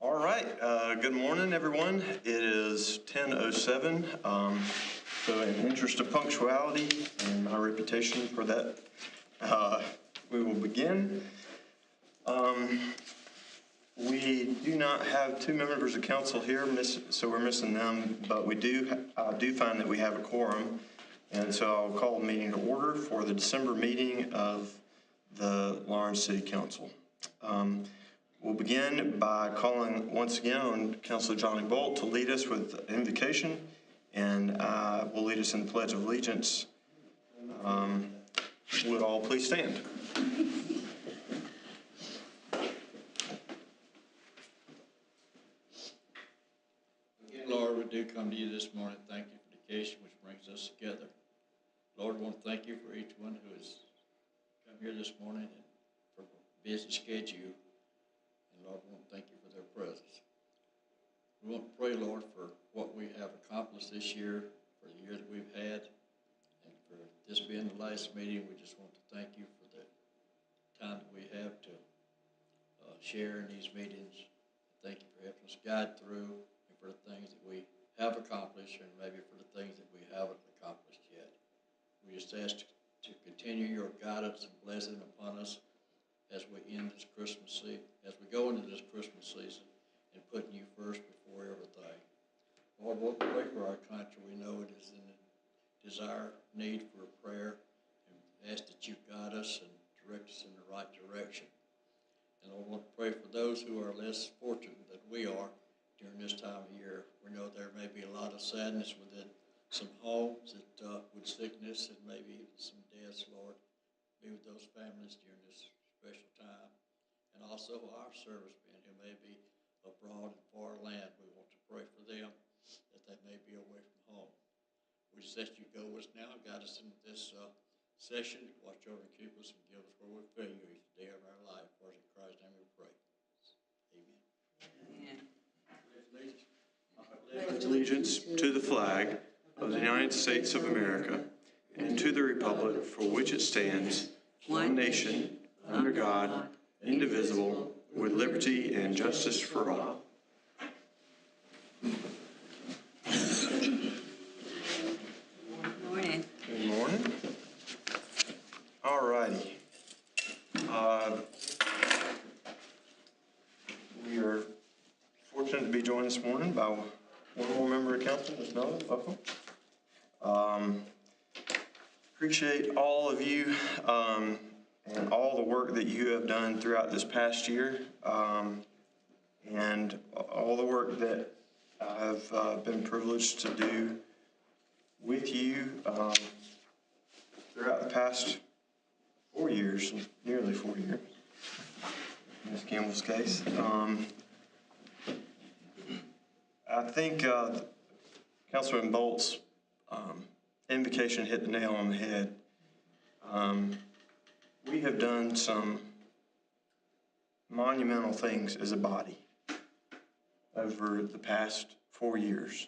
All right, good morning, everyone. It is 10:07. So in the interest of punctuality and my reputation for that, we will begin. We do not have two members of council here, so we're missing them, but we do find that we have a quorum. And so I'll call the meeting to order for the December meeting of the Lawrence City Council. We'll begin by calling once again on Councilor Johnny Bolt to lead us with invocation, and will lead us in the Pledge of Allegiance. Would all please stand? Again, Lord, we do come to you this morning. Thank you for the occasion which brings us together. Lord, I want to thank you for each one who has come here this morning and for a busy schedule. And Lord, we want to thank you for their presence. We want to pray, Lord, for what we have accomplished this year, for the year that we've had, and for this being the last meeting. We just want to thank you for the time that we have to share in these meetings. Thank you for helping us guide through, and for the things that we have accomplished, and maybe for the things that we haven't accomplished yet. We just ask to continue your guidance and blessing upon us as we end this Christmas season, as we go into this Christmas season, and putting you first before everything. Lord, we'll pray for our country. We know it is in a desire, need for a prayer, and ask that you guide us and direct us in the right direction. And Lord, I want to pray for those who are less fortunate than we are during this time of year. We know there may be a lot of sadness within some homes that with sickness and maybe even some deaths, Lord. Be with those families during this special time. And also our servicemen who may be abroad in far land. We want to pray for them that they may be away from home. We just ask you go with us now, guide us into this session, watch over and keep us, and give us where we fail you each day of our life. For in Christ's name we pray. Amen. I pledge allegiance to the flag of the United States of America and to the republic for which it stands, one nation, under God, indivisible, with liberty and justice for all. Morning. Good morning. All righty. We are fortunate to be joined this morning by one more member of council, Ms. Miller. Welcome. Appreciate all of you and all the work that you have done throughout this past year, and all the work that I've been privileged to do with you throughout the past 4 years, nearly 4 years, in Ms. Campbell's case. I think Councilman Bolt's invocation hit the nail on the head. We have done some monumental things as a body over the past 4 years.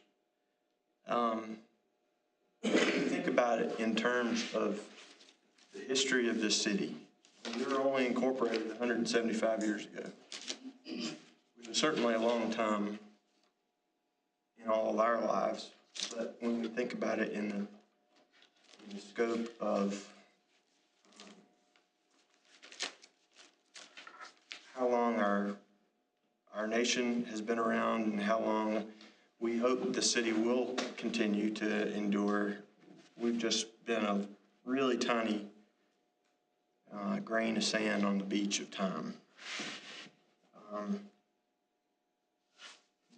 Think about it in terms of the history of this city. We were only incorporated 175 years ago, which is certainly a long time in all of our lives. But when we think about it in the scope of how long our nation has been around and how long we hope the city will continue to endure, we've just been a really tiny grain of sand on the beach of time.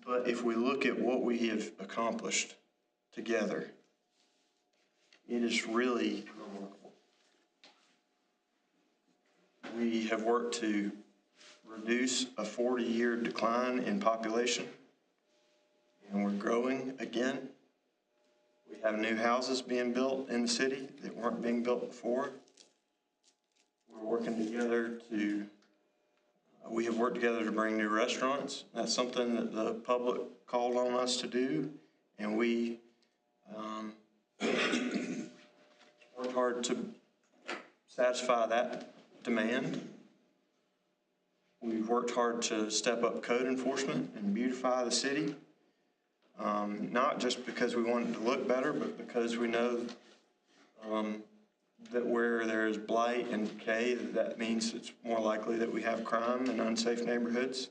But if we look at what we have accomplished together, it is really remarkable. We have worked to reduce a 40-year decline in population, and we're growing again. We have new houses being built in the city that weren't being built before. We're working together we have worked together to bring new restaurants. That's something that the public called on us to do, and we worked hard to satisfy that demand. We've worked hard to step up code enforcement and beautify the city. Not just because we want it to look better, but because we know that where there's blight and decay, that means it's more likely that we have crime and unsafe neighborhoods.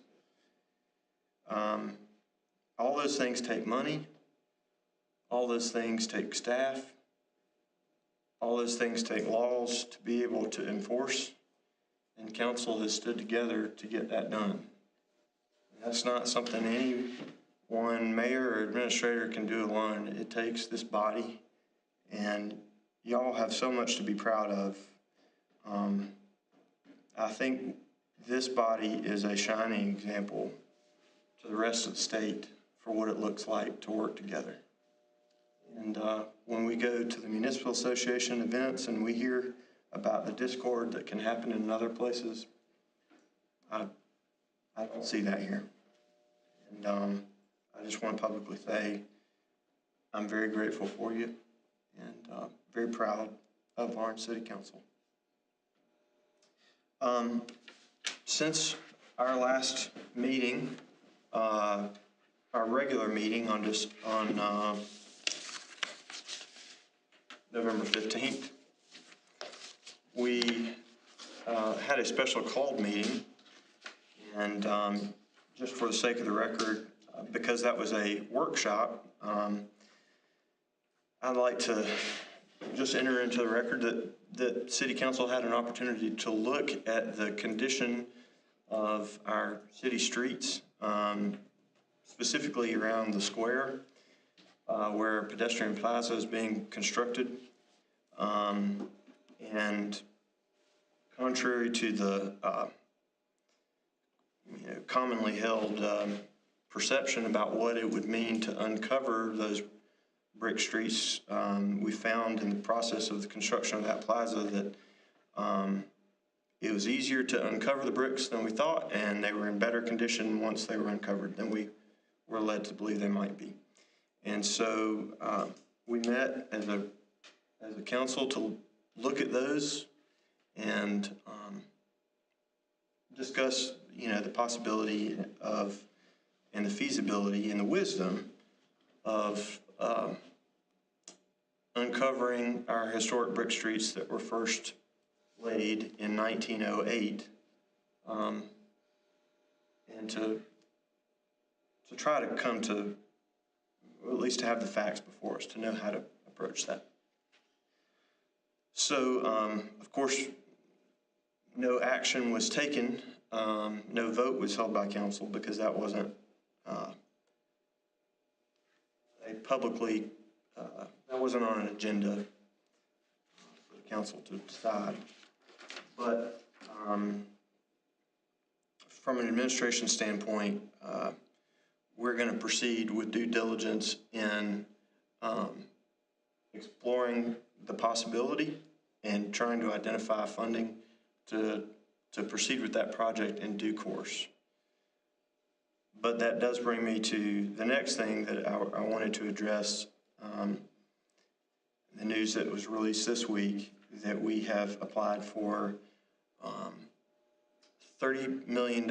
All those things take money. All those things take staff. All those things take laws to be able to enforce. And council has stood together to get that done. That's not something any one mayor or administrator can do alone. It takes this body, and y'all have so much to be proud of. I think this body is a shining example to the rest of the state for what it looks like to work together. And when we go to the Municipal Association events and we hear about the discord that can happen in other places, I don't see that here. And I just want to publicly say I'm very grateful for you and very proud of Lawrence City Council. Since our last meeting, our regular meeting on November 15th, we had a special called meeting, and just for the sake of the record, because that was a workshop, I'd like to just enter into the record that City Council had an opportunity to look at the condition of our city streets, specifically around the square where pedestrian plaza is being constructed. And contrary to the commonly held perception about what it would mean to uncover those brick streets, we found in the process of the construction of that plaza that it was easier to uncover the bricks than we thought, and they were in better condition once they were uncovered than we were led to believe they might be. And so we met as a council to look at those and discuss, the possibility of, and the feasibility and the wisdom of uncovering our historic brick streets that were first laid in 1908, and to try to come to, or at least to have the facts before us to know how to approach that. So, of course, no action was taken, no vote was held by council because that wasn't that wasn't on an agenda for the council to decide. But from an administration standpoint, we're going to proceed with due diligence in exploring the possibility and trying to identify funding to proceed with that project in due course. But that does bring me to the next thing that I wanted to address, the news that was released this week that we have applied for $30 million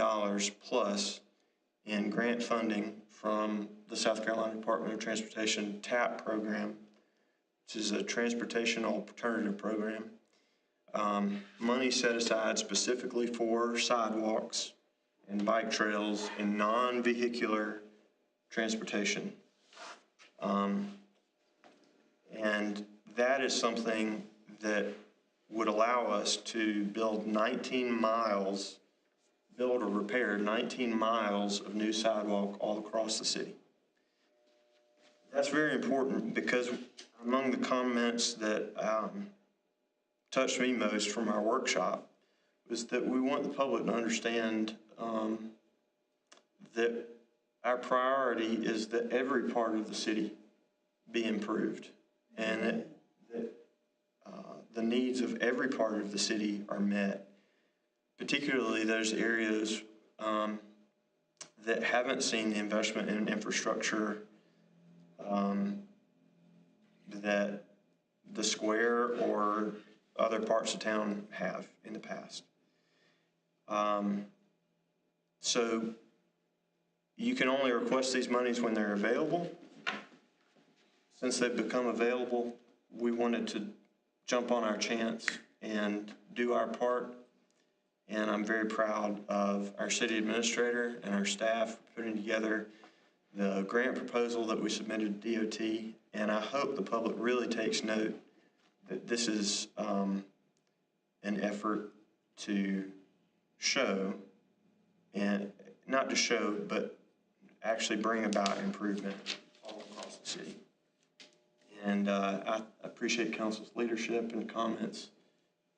plus in grant funding from the South Carolina Department of Transportation TAP program, which is a transportation alternative program. Money set aside specifically for sidewalks and bike trails and non-vehicular transportation. And that is something that would allow us to build 19 miles, build or repair 19 miles of new sidewalk all across the city. That's very important because among the comments that touched me most from our workshop was that we want the public to understand that our priority is that every part of the city be improved, and that the needs of every part of the city are met, particularly those areas that haven't seen the investment in infrastructure that the square or other parts of town have in the past. So you can only request these monies when they're available. Since they've become available, we wanted to jump on our chance and do our part. And I'm very proud of our city administrator and our staff for putting together the grant proposal that we submitted to DOT. And I hope the public really takes note that this is an effort to show, and not to show, but actually bring about improvement all across the city. And I appreciate council's leadership and comments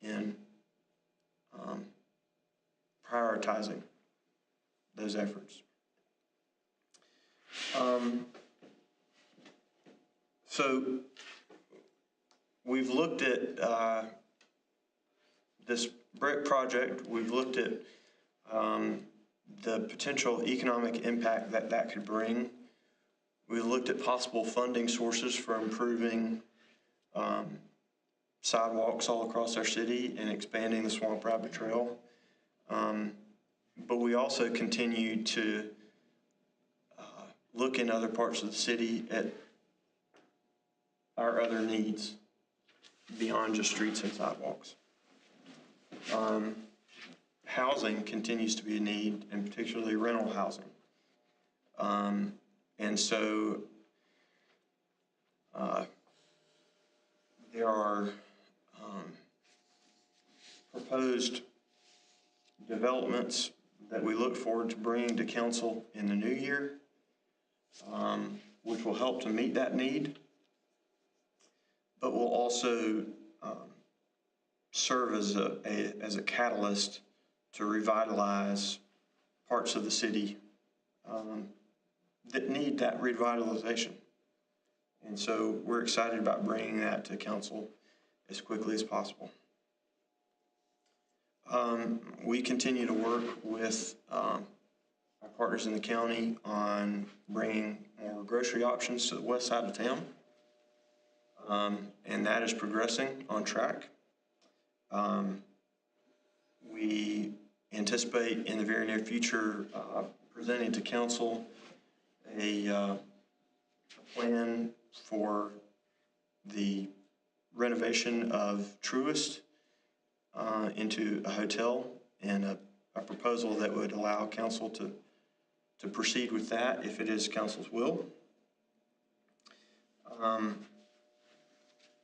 in prioritizing those efforts. So we've looked at this brick project. We've looked at the potential economic impact that that could bring. We've looked at possible funding sources for improving sidewalks all across our city and expanding the Swamp Rabbit Trail. But we also continue to look in other parts of the city at our other needs beyond just streets and sidewalks. Housing continues to be a need, and particularly rental housing. And so there are proposed developments that we look forward to bringing to council in the new year, which will help to meet that need, but will also serve as a catalyst to revitalize parts of the city that need that revitalization. And so we're excited about bringing that to council as quickly as possible. We continue to work with our partners in the county on bringing more grocery options to the west side of town. And that is progressing on track. We anticipate in the very near future presenting to council a plan for the renovation of Truist into a hotel, and a proposal that would allow council to proceed with that if it is council's will.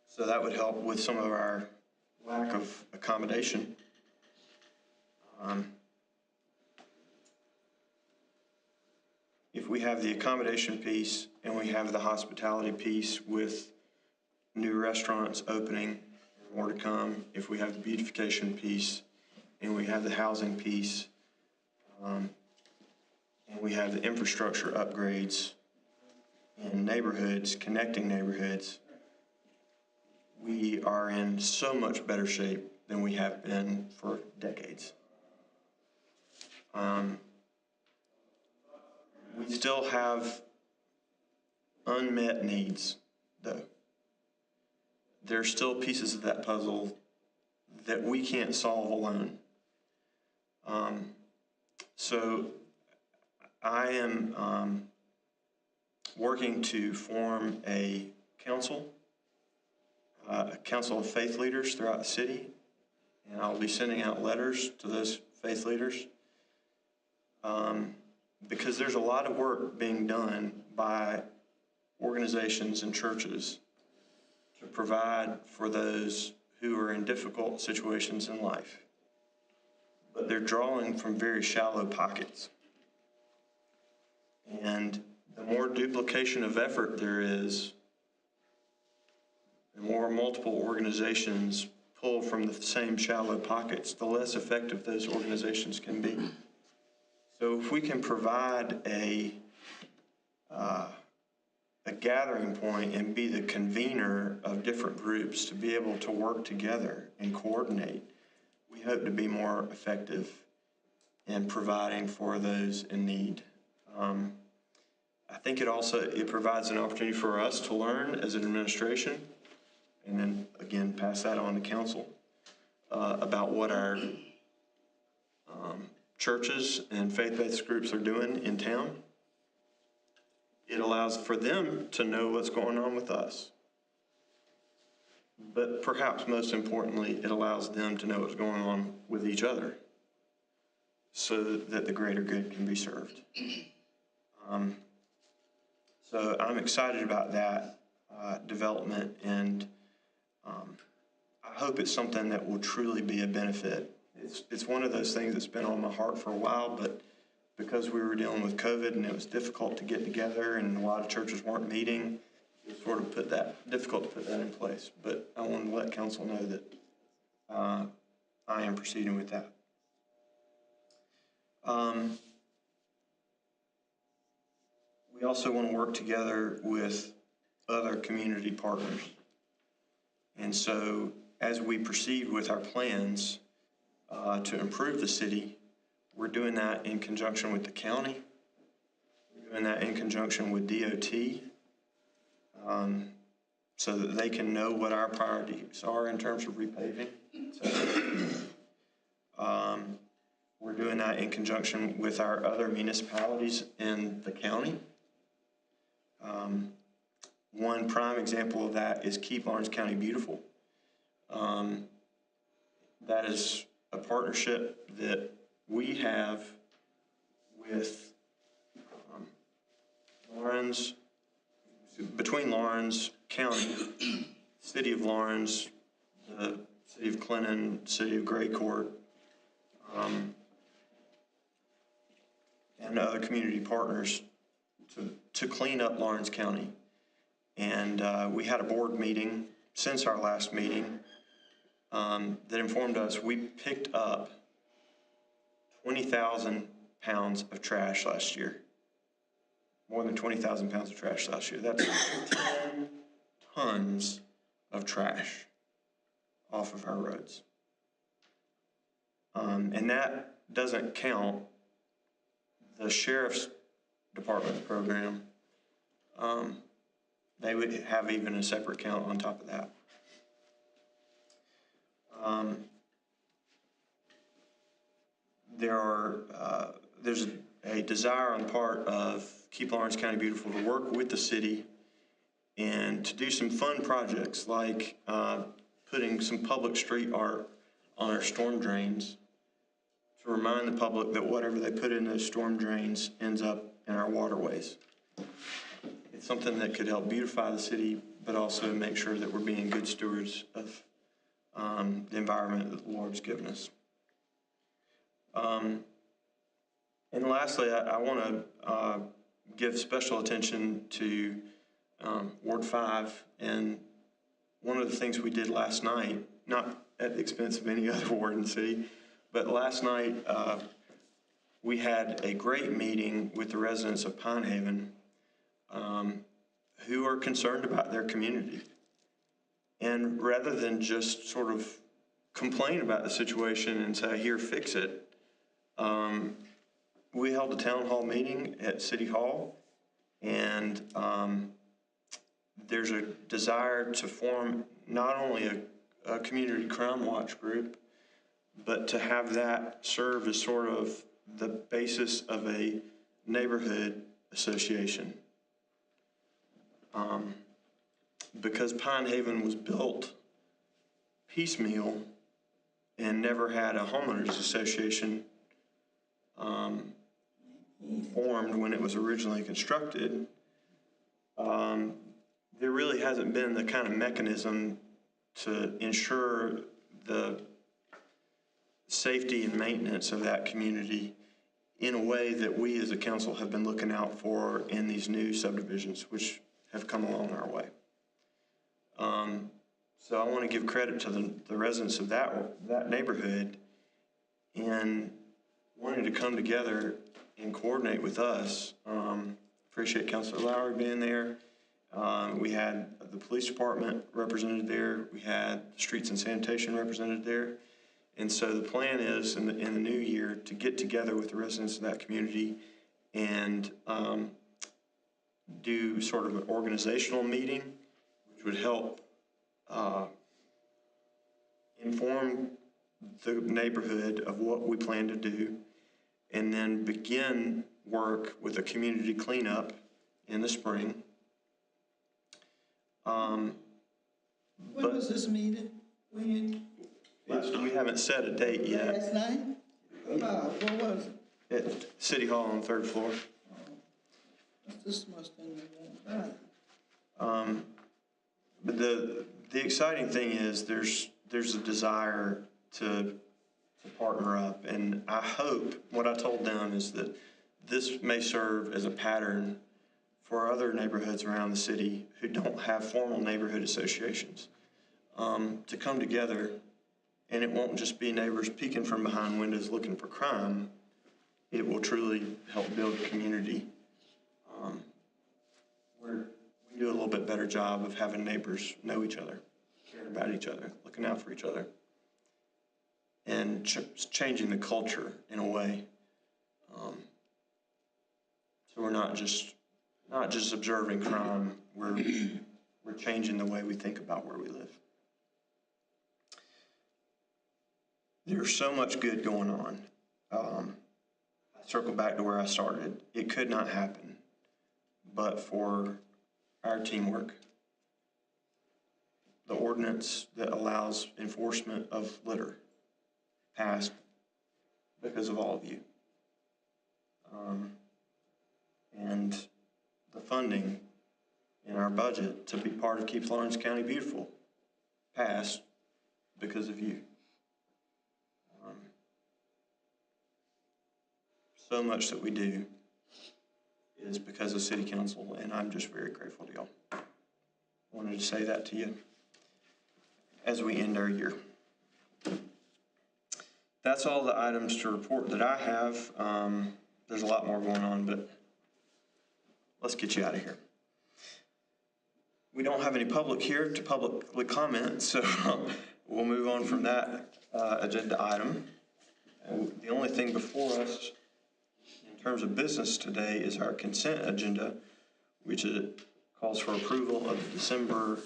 So that would help with some of our lack of accommodation. If we have the accommodation piece and we have the hospitality piece with new restaurants opening, more to come, if we have the beautification piece and we have the housing piece, and we have the infrastructure upgrades in neighborhoods, connecting neighborhoods, we are in so much better shape than we have been for decades. We still have unmet needs, though. There are still pieces of that puzzle that we can't solve alone. So I am working to form a council of faith leaders throughout the city, and I'll be sending out letters to those faith leaders because there's a lot of work being done by organizations and churches to provide for those who are in difficult situations in life. But they're drawing from very shallow pockets. And the more duplication of effort there is, the more multiple organizations pull from the same shallow pockets, the less effective those organizations can be. So if we can provide a gathering point and be the convener of different groups to be able to work together and coordinate, we hope to be more effective in providing for those in need. I think it provides an opportunity for us to learn as an administration, and then again pass that on to council about what our churches and faith-based groups are doing in town. It allows for them to know what's going on with us. But perhaps most importantly, it allows them to know what's going on with each other so that the greater good can be served. So I'm excited about that development, and I hope it's something that will truly be a benefit. It's one of those things that's been on my heart for a while, but because we were dealing with COVID and it was difficult to get together and a lot of churches weren't meeting, it sort of difficult to put that in place. But I want to let council know that I am proceeding with that. We also want to work together with other community partners. And so as we proceed with our plans to improve the city, we're doing that in conjunction with the county. We're doing that in conjunction with DOT, so that they can know what our priorities are in terms of repaving. We're doing that in conjunction with our other municipalities in the county. One prime example of that is Keep Lawrence County Beautiful. That is a partnership that we have with between Lawrence County, City of Lawrence, the City of Clinton, City of Gray Court, and other community partners to clean up Lawrence County. And we had a board meeting since our last meeting that informed us we picked up 20,000 pounds of trash last year. More than 20,000 pounds of trash last year. That's 10 tons of trash off of our roads. And that doesn't count the sheriff's department program. They would have even a separate count on top of that. There's a desire on the part of Keep Lawrence County Beautiful to work with the city and to do some fun projects like putting some public street art on our storm drains to remind the public that whatever they put in those storm drains ends up in our waterways. It's something that could help beautify the city, but also make sure that we're being good stewards of the environment that the Lord's given us. And lastly, I want to give special attention to Ward 5. And one of the things we did last night, not at the expense of any other ward in the city, but last night we had a great meeting with the residents of Pine Haven who are concerned about their community. And rather than just sort of complain about the situation and say, here, fix it, we held a town hall meeting at City Hall, and there's a desire to form not only a community crime watch group, but to have that serve as sort of the basis of a neighborhood association. Because Pine Haven was built piecemeal and never had a homeowners association formed when it was originally constructed, there really hasn't been the kind of mechanism to ensure the safety and maintenance of that community in a way that we as a council have been looking out for in these new subdivisions, which have come along our way. So I want to give credit to the residents of that neighborhood in wanting to come together and coordinate with us. Appreciate Councilor Lowry being there. We had the police department represented there. We had the streets and sanitation represented there. And so the plan is in the new year to get together with the residents of that community and do sort of an organizational meeting, which would help inform the neighborhood of what we plan to do, and then begin work with a community cleanup in the spring. When was this meeting? When? We haven't set a date yet. Last night? What was it? At City Hall on the 3rd floor. This must have been right. But the exciting thing is there's a desire to partner up, and I hope, what I told them is that this may serve as a pattern for other neighborhoods around the city who don't have formal neighborhood associations, to come together, and it won't just be neighbors peeking from behind windows looking for crime. It will truly help build community, where we do a little bit better job of having neighbors know each other, caring about each other, looking out for each other, and changing the culture in a way. So we're not just observing crime, we're changing the way we think about where we live. There's so much good going on. I circle back to where I started. It could not happen but for our teamwork. The ordinance that allows enforcement of litter passed because of all of you. And the funding in our budget to be part of Keep Lawrence County Beautiful passed because of you. So much that we do is because of City Council, and I'm just very grateful to y'all. Wanted to say that to you as we end our year. That's all the items to report that I have. There's a lot more going on, but let's get you out of here. We don't have any public here to publicly comment, so we'll move on from that agenda item. The only thing before us in terms of business today is our consent agenda, which calls for approval of the December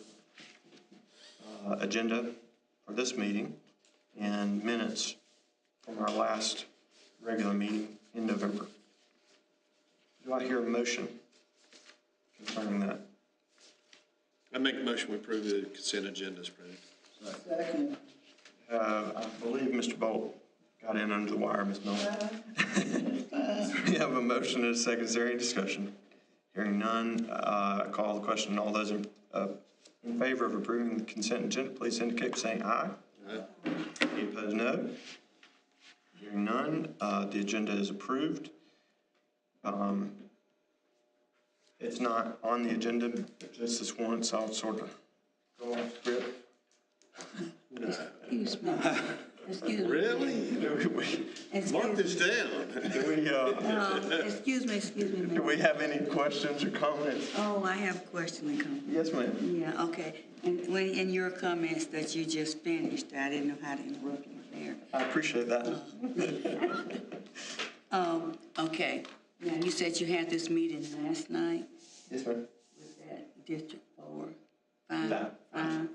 agenda for this meeting and minutes from our last regular meeting in November. Do I hear a motion concerning that? I make a motion we approve the consent agenda as printed. Second. I believe Mr. Bolt got in under the wire, Ms. Miller. We have a motion and a second. Is there any discussion? Hearing none, call the question. All those in favor of approving the consent agenda, please indicate by saying aye. Aye. Any opposed, no. Hearing none, the agenda is approved. It's not on the agenda, but just this once, I'll sort of go off script. Excuse me. Excuse me. Really? Mark this down. Excuse me, Do ma'am. we have any questions or comments? Oh, I have a question and comment. Yes, ma'am. Yeah, okay. And when in your comments that you just finished, I didn't know how to interrupt you there. I appreciate that. Okay. Now, you said you had this meeting last night Yes, ma'am. with that District 4, 5, Yeah. 5.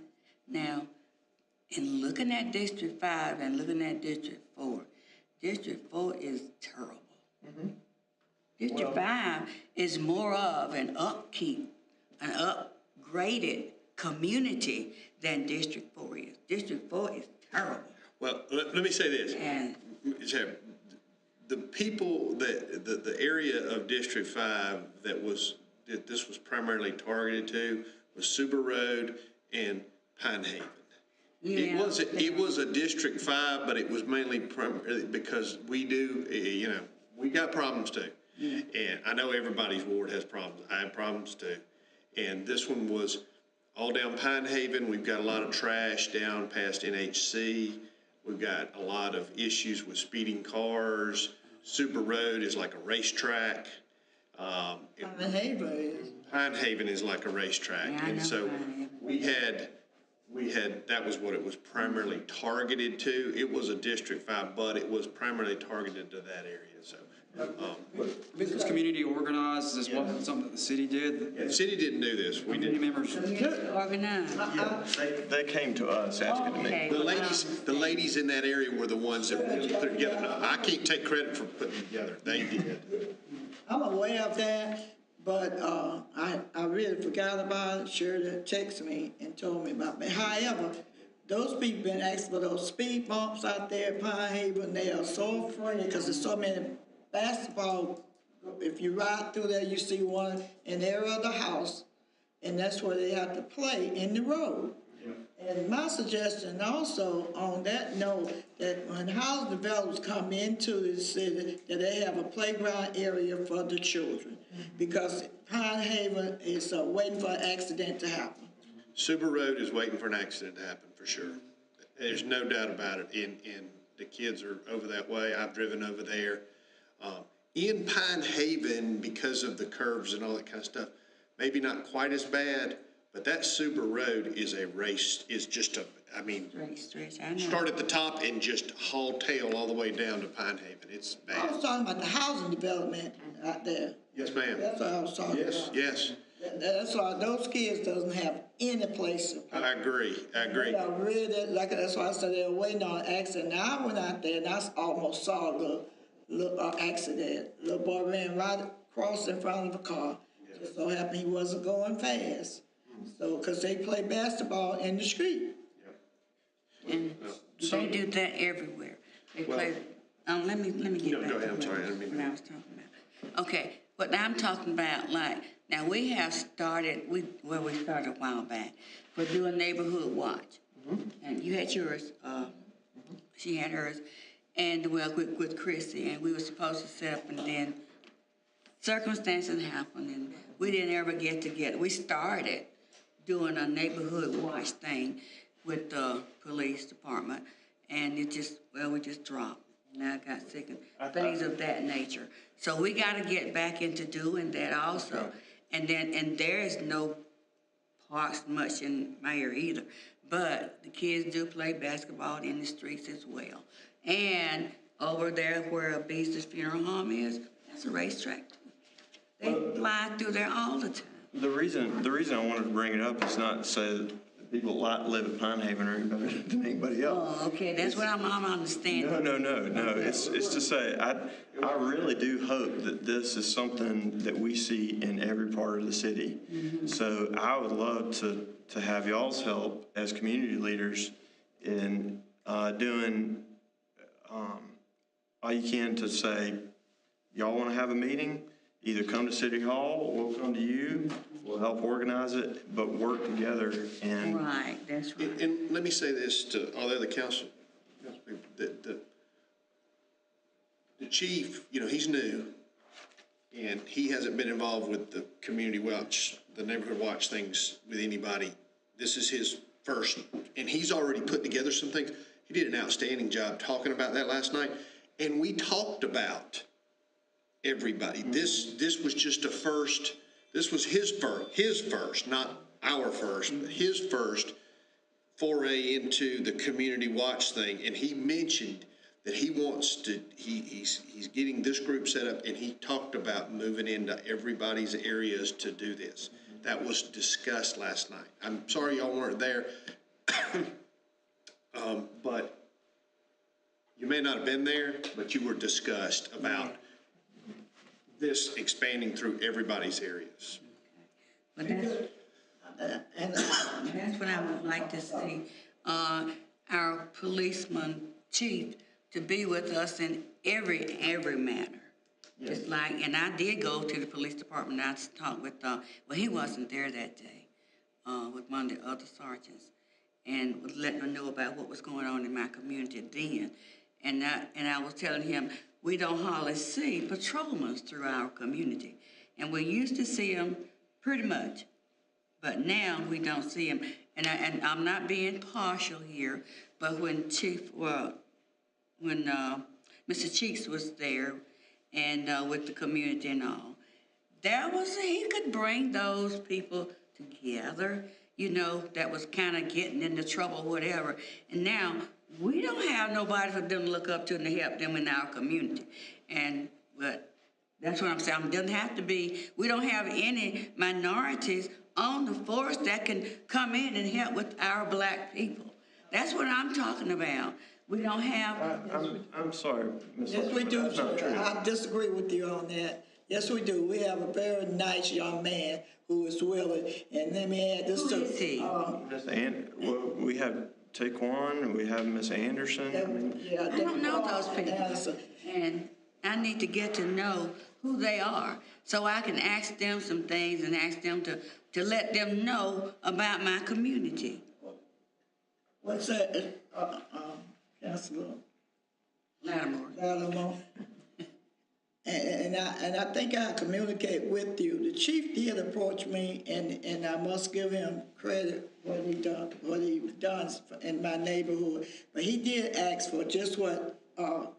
Now, in looking at District 5 and looking at District 4, District 4 is terrible. Mm-hmm. District 5 is more of an upkeep, an upgraded community than District 4 is. District 4 is terrible. Well, let me say this. And The people the area of District 5 that this was primarily targeted to was Suber Road and Pine Haven. yeah, It was a District 5, but it was mainly because we got problems too. Yeah. And I know everybody's ward has problems. I have problems too. And this one was all down Pine Haven. We've got a lot of trash down past NHC. We've got a lot of issues with speeding cars. Super Road is like a racetrack. Pine Haven is. Pine Haven is like a racetrack. Yeah, I And know so Pine we had, that was what it was primarily targeted to. It was a District 5, but it was primarily targeted to that area. So This was community organized, this wasn't something that the city did. The city didn't do this, we Community did. members. Organized. They came to us asking to Okay. meet. The ladies in that area were the ones that put it together. I can't take credit for putting it together, they did. I'm aware of that, but, I really forgot about it. Shirley texted me and told me about it. However, those people been asking for those speed bumps out there at Pine Haven. They are so afraid because there's so many basketball. If you ride through there, you see one in the area of the house, and that's where they have to play in the road. And my suggestion also on that note, that when housing developers come into the city, that they have a playground area for the children. Because Pine Haven is waiting for an accident to happen. Suber Road is waiting for an accident to happen, for sure. There's no doubt about it, and the kids are over that way, I've driven over there. In Pine Haven, because of the curves and all that kind of stuff, maybe not quite as bad, but that Suber Road is a race, is just I mean, Stretch, I know. start at the top and just haul tail all the way down to Pine Haven. It's I was bad. talking about the housing development out there. Yes, ma'am. That's what I was talking about. Yes, That's why those kids doesn't have any place to play. I agree. They are really, like, that's why I said they were waiting on an accident. Now I went out there and I almost saw a little accident. Little boy ran right across in front of a car. Just so happened he wasn't going fast. So, cause they play basketball in the street. And they do that everywhere. They play, let me get No, back go ahead. I'm to sorry, I didn't mean to- what I was talking about. Okay, what I'm talking about, like, now we have started, we started a while back, for doing neighborhood watch. And you had yours, she had hers, and well, with Chrissy, and we were supposed to set up, and then circumstances happened, and we didn't ever get together. We started doing a neighborhood watch thing with the police department, and it just, well, we just dropped. Now I got sick of things of that nature. So we gotta get back into doing that also. And there is no parks much in my area either, but the kids do play basketball in the streets as well. And over there where Beasley's Funeral Home is, that's a racetrack too. They fly through there all the time. The reason I wanted to bring it up is not to say that people live at Pine Haven are any better than anybody else. Oh, okay, that's what I'm understanding. No. It's to say, I really do hope that this is something that we see in every part of the city. So I would love to have y'all's help as community leaders in doing all you can to say, y'all want to have a meeting? Either come to City Hall, we'll come to you, we'll help organize it, but work together and. Right, that's right. And let me say this to all the other council, the chief, he's new, and he hasn't been involved with the community watch, the neighborhood watch things with anybody. This is his first, and he's already put together some things. He did an outstanding job talking about that last night, and we talked about everybody. This was just a first, this was his first, not our first, but his first foray into the community watch thing. And he mentioned that he wants to, he's getting this group set up, and he talked about moving into everybody's areas to do this. That was discussed last night. I'm sorry y'all weren't there, but you may not have been there, but you were discussed about this expanding through everybody's areas. But that's what I would like to see, our policeman chief to be with us in every manner. Just like, and I did go to the police department, I talked with, well, he wasn't there that day, with one of the other sergeants, and was letting them know about what was going on in my community then. And I was telling him, we don't hardly see patrolmen through our community. And we used to see them pretty much, but now we don't see them. And I'm not being partial here, but when Mr. Cheeks was there and with the community and all, he could bring those people together, that was kind of getting into trouble, whatever. And now we don't have nobody for them to look up to and to help them in our community. And But that's what I'm saying. It doesn't have to be, we don't have any minorities on the force that can come in and help with our black people. That's what I'm talking about. We don't have. I'm sorry, Ms. Yes, we Lawson, do. that's not true. I disagree with you on that. Yes, we do. We have a very nice young man who is willing, and let me add this Who to. is he? Well, we have Taquan, we have Miss Anderson. Yeah, I don't know those people. Anderson. And I need to get to know who they are so I can ask them some things and ask them to let them know about my community. What's that, Councilor Lattimore. Lattimore? And I think I communicate with you. The chief did approach me, and I must give him credit what he done in my neighborhood. But he did ask for just what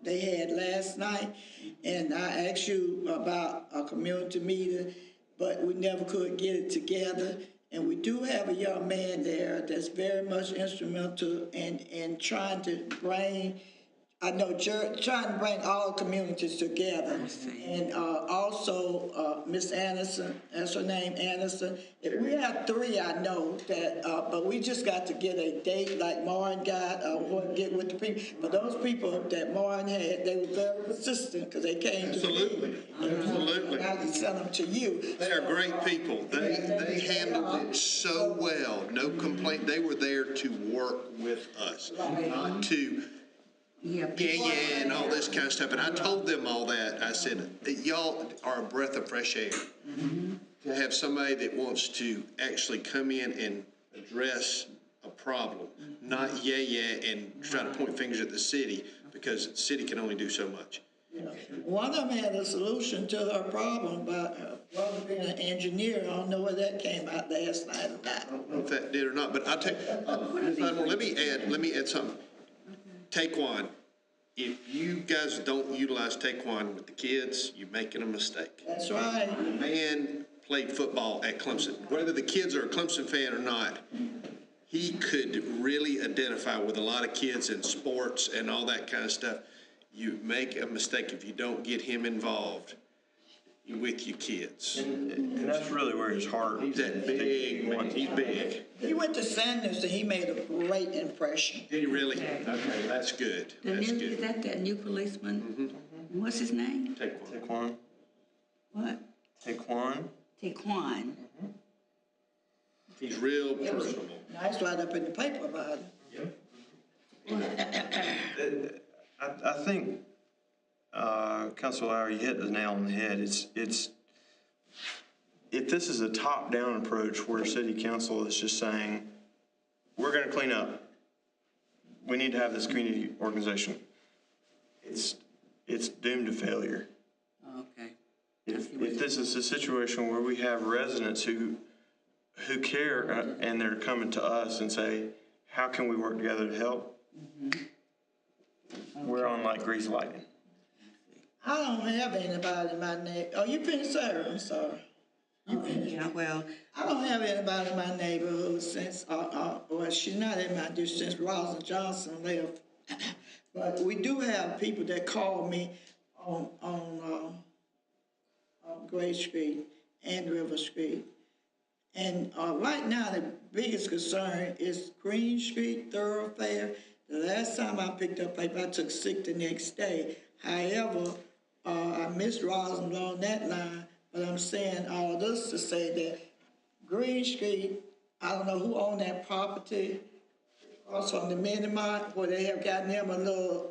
they had last night, and I asked you about a community meeting, but we never could get it together. And we do have a young man there that's very much instrumental in trying to bring. I know, trying to bring all communities together. And also, Miss Anderson, that's her name, Anderson. We have three, I know, that, but we just got to get a date like Maureen got, get with the people. But those people that Maureen had, they were very persistent because they came to me. Absolutely. And I can send them to you. They are great people. They handled it so well, no complaint. They were there to work with us, not to Yeah, and all this kind of stuff. And I told them all that. I said, y'all are a breath of fresh air. To have somebody that wants to actually come in and address a problem, not and try to point fingers at the city, because the city can only do so much. One of them had a solution to her problem by brother being an engineer. I don't know where that came out last night or not. I don't know if that did or not, but I'll tell you, Ms. Lattimore, let me add something. Taquan, if you guys don't utilize Taquan with the kids, you're making a mistake. That's right. The man played football at Clemson. Whether the kids are a Clemson fan or not, he could really identify with a lot of kids in sports and all that kind of stuff. You make a mistake if you don't get him involved with your kids. And that's really where his heart. He's that big, man. He's big. He went to Sanders and he made a great impression. Did he really? Okay, that's good. That's Is good. that that new policeman? What's his name? Taquan. What? Taquan. Taquan. He's real personable. Nice right up in the paper about it. I think, Councilor Lowry, you hit the nail on the head. It's if this is a top-down approach where city council is just saying, we're gonna clean up, we need to have this community organization, it's doomed to failure. Okay. If this is a situation where we have residents who care and they're coming to us and say, how can we work together to help? We're on like greased lightning. I don't have anybody in my neighborhood. Oh, you finished, sir? I'm sorry. Yeah, well, I don't have anybody in my neighborhood since, well, she's not in my district since Rosalynn Johnson left. But we do have people that call me on Gray Street and River Street. And right now, the biggest concern is Green Street thoroughfare. The last time I picked up paper, I took sick the next day. However, I missed Rosalynn on that line, but I'm saying all this to say that Green Street, I don't know who owned that property, across from the mini mart, where they have gotten them a little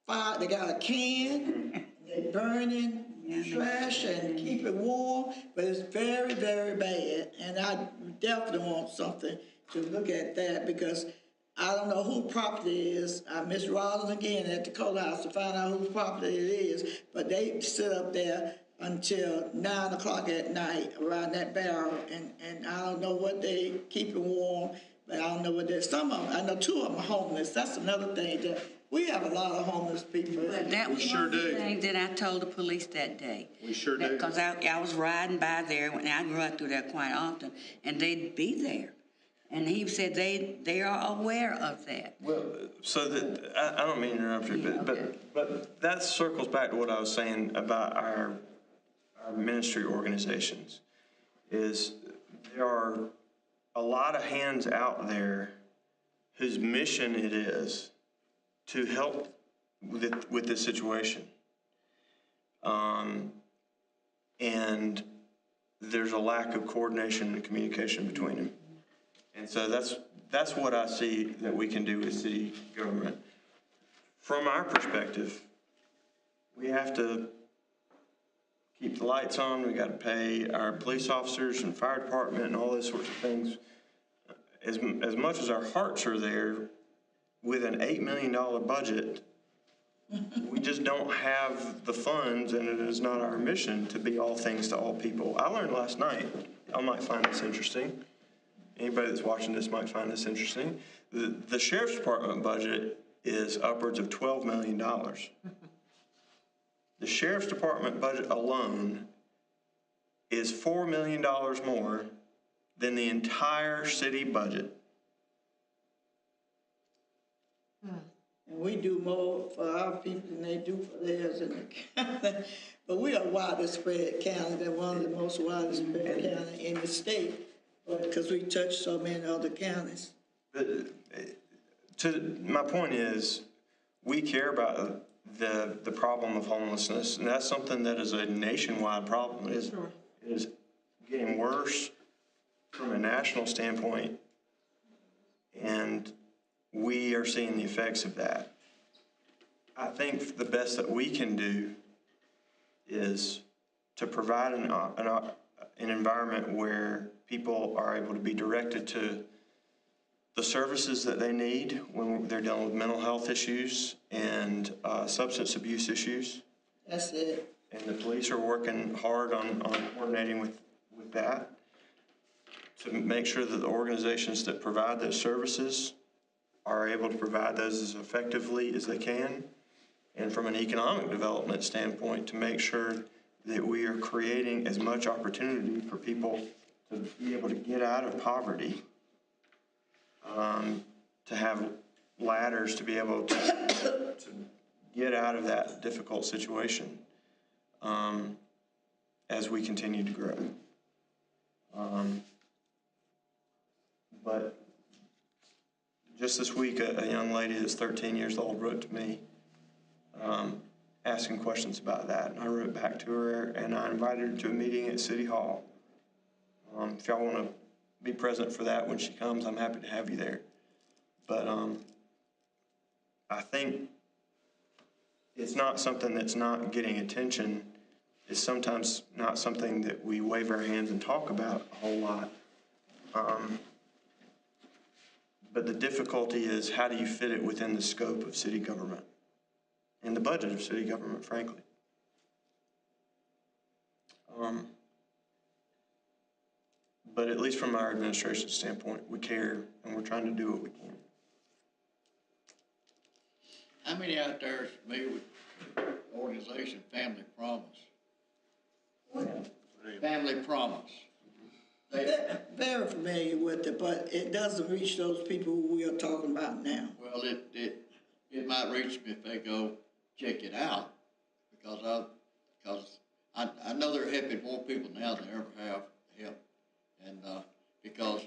fire, they got a can, they burning trash and keep it warm, but it's very, very bad. And I definitely want something to look at that because I don't know whose property it is. I miss Rosalynn again at the court house to find out whose property it is, but they sit up there until 9 o'clock at night around that barrel, and I don't know what they keep it warm, but I don't know what they're, some of them, I know 2 of them are homeless. That's another thing that we have a lot of homeless people. but that was sure one of the do. things that I told the police that day. We sure do. Because I was riding by there, and I run through there quite often, and they'd be there. And he said they are aware of that. Well, so that, I don't mean to interrupt you, but that circles back to what I was saying about our ministry organizations, is there are a lot of hands out there whose mission it is to help with this situation. And there's a lack of coordination and communication between them. And so that's what I see that we can do with city government. From our perspective, we have to keep the lights on, we gotta pay our police officers and fire department and all those sorts of things. As much as our hearts are there, with an $8 million budget, we just don't have the funds, and it is not our mission to be all things to all people. I learned last night, I might find this interesting. Anybody that's watching this might find this interesting. The sheriff's department budget is upwards of $12 million. The sheriff's department budget alone is $4 million more than the entire city budget. And we do more for our people than they do for theirs in the county. But we are widespread county, they're one of the most widespread county in the state, because we touch so many other counties. My point is, we care about the problem of homelessness, and that's something that is a nationwide problem. It is getting worse from a national standpoint, and we are seeing the effects of that. I think the best that we can do is to provide an environment where people are able to be directed to the services that they need when they're dealing with mental health issues and substance abuse issues. That's it. And the police are working hard on coordinating with that to make sure that the organizations that provide those services are able to provide those as effectively as they can. And from an economic development standpoint, to make sure that we are creating as much opportunity for people to be able to get out of poverty, to have ladders to be able to get out of that difficult situation as we continue to grow. But just this week, a young lady that's 13 years old wrote to me asking questions about that. And I wrote back to her, and I invited her to a meeting at City Hall. If y'all want to be present for that when she comes, I'm happy to have you there. But I think it's not something that's not getting attention. It's sometimes not something that we wave our hands and talk about a whole lot. But the difficulty is, how do you fit it within the scope of city government and the budget of city government, frankly? But at least from our administration standpoint, we care, and we're trying to do what we can. How many out there is familiar with the organization Family Promise? Family Promise. Very familiar with it, but it doesn't reach those people who we are talking about now. Well, it might reach them if they go check it out, because I know they're helping more people now than they ever have helped. And because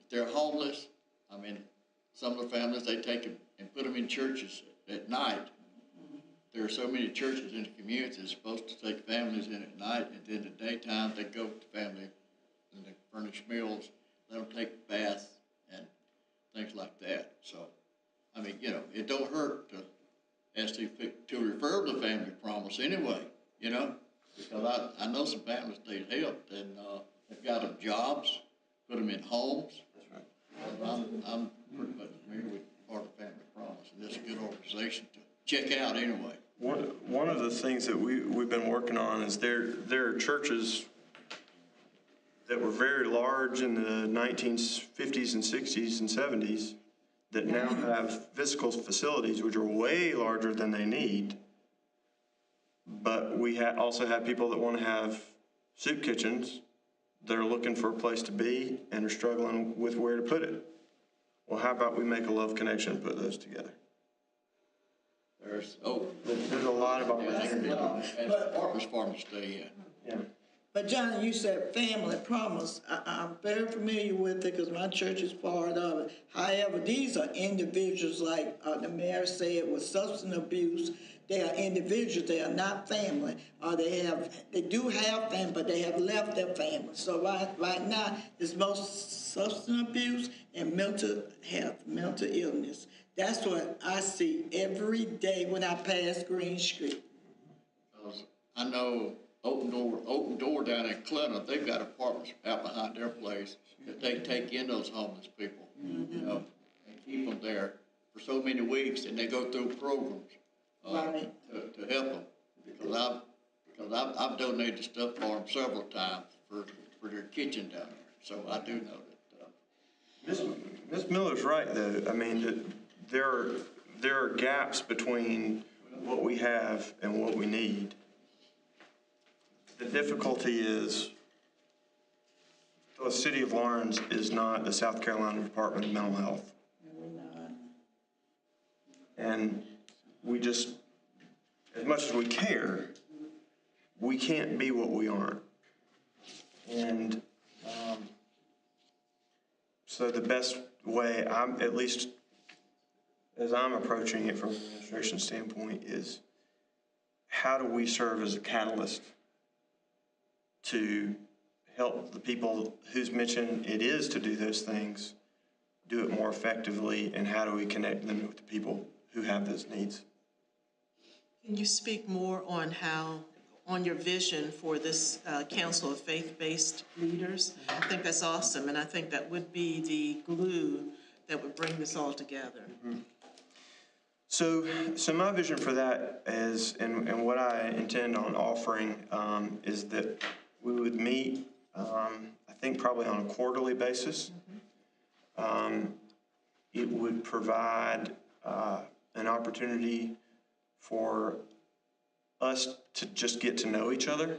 if they're homeless, I mean, some of the families, they take them and put them in churches at night. There are so many churches in the community that's supposed to take families in at night, and then in the daytime they go to family and they furnish meals, let them take baths and things like that. So, I mean, you know, it don't hurt to ask to refer to the Family Promise anyway, you know, because I know some families need help, and they've got them jobs, put them in homes. That's right. I'm pretty much familiar with part of Family Promise, and it's a good organization to check out anyway. One of the things that we've been working on is there are churches that were very large in the 1950s and 60s and 70s that now have physical facilities which are way larger than they need. But we also have people that want to have soup kitchens that are looking for a place to be and are struggling with where to put it. Well, how about we make a love connection and put those together? There's, There's a lot of opportunity. and apartments for them to stay in. Yeah. But Johnny, you said family promise. I'm very familiar with it because my church is part of it. However, these are individuals, like the mayor said, with substance abuse. They are individuals. They are not family. They do have family, but they have left their family. So right now, it's most substance abuse and mental health, mental illness. That's what I see every day when I pass Green Street. I know Open Door down in Clinton, they've got apartments out behind their place that they take in those homeless people, you know, and keep them there for so many weeks, and they go through programs Right. to help them. Because I've donated stuff for them several times for their kitchen down there, so I do know that. Ms. Miller's right, though. I mean, there are gaps between what we have and what we need. The difficulty is the city of Lawrence is not the South Carolina Department of Mental Health. And we just, as much as we care, we can't be what we aren't. And so the best way, at least as I'm approaching it from an administration standpoint, is how do we serve as a catalyst to help the people whose mission it is to do those things do it more effectively, and how do we connect them with the people who have those needs? Can you speak more on your vision for this Council of Faith-Based Leaders? I think that's awesome, and I think that would be the glue that would bring this all together. Mm-hmm. So my vision for that is, and what I intend on offering is that we would meet, I think probably on a quarterly basis. It would provide an opportunity for us to just get to know each other.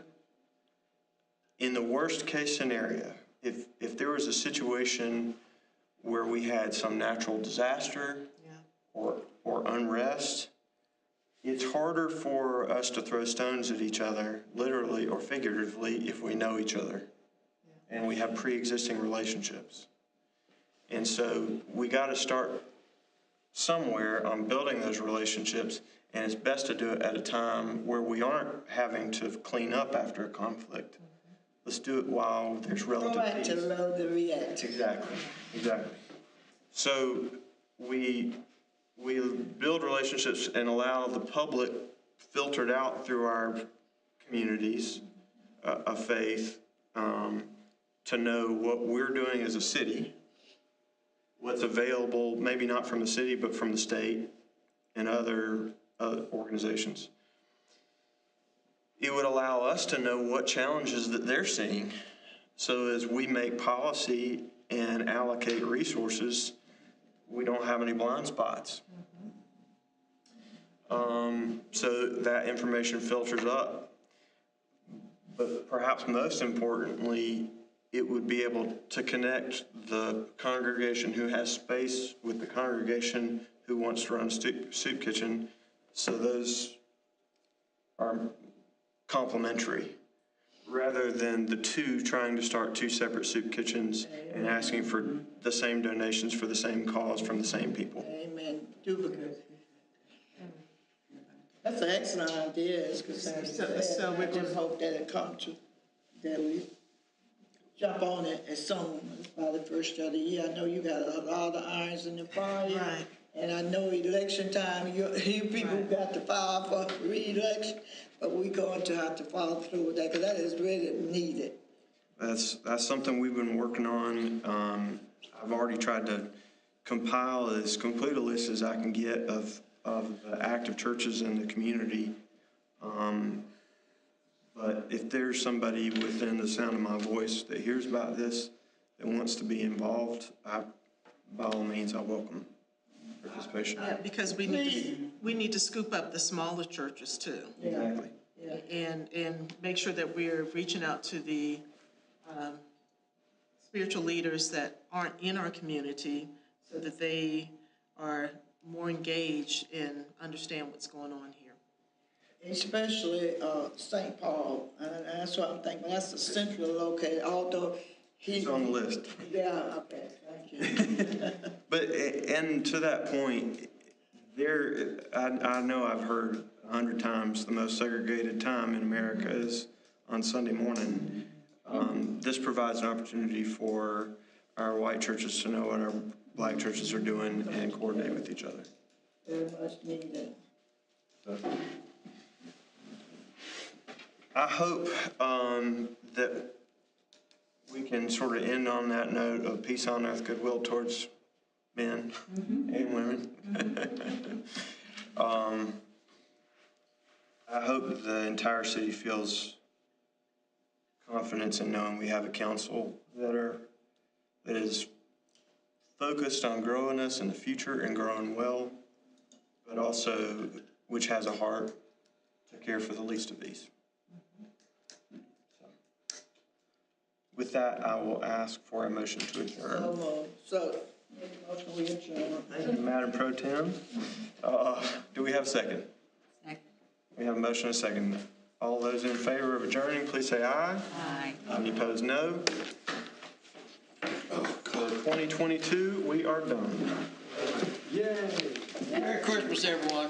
In the worst case scenario, if there was a situation where we had some natural disaster or unrest, it's harder for us to throw stones at each other, literally or figuratively, if we know each other and we have pre-existing relationships. And so we got to start somewhere on building those relationships, and it's best to do it at a time where we aren't having to clean up after a conflict. Let's do it while there's relative peace. Proactive, the reactive. Exactly. So we build relationships and allow the public, filtered out through our communities of faith, to know what we're doing as a city, what's available, maybe not from the city, but from the state and other organizations. It would allow us to know what challenges that they're seeing. So as we make policy and allocate resources, we don't have any blind spots. So that information filters up. But perhaps most importantly, it would be able to connect the congregation who has space with the congregation who wants to run a soup kitchen, so those are complementary, rather than the two trying to start two separate soup kitchens and asking for the same donations for the same cause from the same people. Amen. Duplicate. That's an excellent idea. It's So we're I just hope that it comes to, that we jump on it as soon as by the first of the year. I know you got a lot of irons in the fire. Right. And I know election time, you people got to file for re-election, but we're going to have to follow through with that, because that is really needed. That's something we've been working on. I've already tried to compile as complete a list as I can get of the active churches in the community. But if there's somebody within the sound of my voice that hears about this, that wants to be involved, by all means, I welcome participation. Yeah, because we need to scoop up the smaller churches too. Exactly. And make sure that we're reaching out to the spiritual leaders that aren't in our community so that they are more engaged and understand what's going on here. Especially St. Paul, and that's what I'm thinking, that's the centrally located, although It's on the list. Yeah, okay, thank you. But, and to that point, I know I've heard 100 times the most segregated time in America is on Sunday morning. This provides an opportunity for our white churches to know what our black churches are doing and coordinate with each other. Very much needed. I hope that we can sort of end on that note of peace on earth, goodwill towards men and women. I hope the entire city feels confidence in knowing we have a council that is focused on growing us in the future and growing well, but also which has a heart to care for the least of these. With that, I will ask for a motion to adjourn. So, make a motion we adjourn. Thank you, Madam Pro Tem. Do we have a second? Second. We have a motion and a second. All those in favor of adjourning, please say aye. Aye. Any opposed, no. For 2022, we are done. Yay! Merry Christmas, everyone.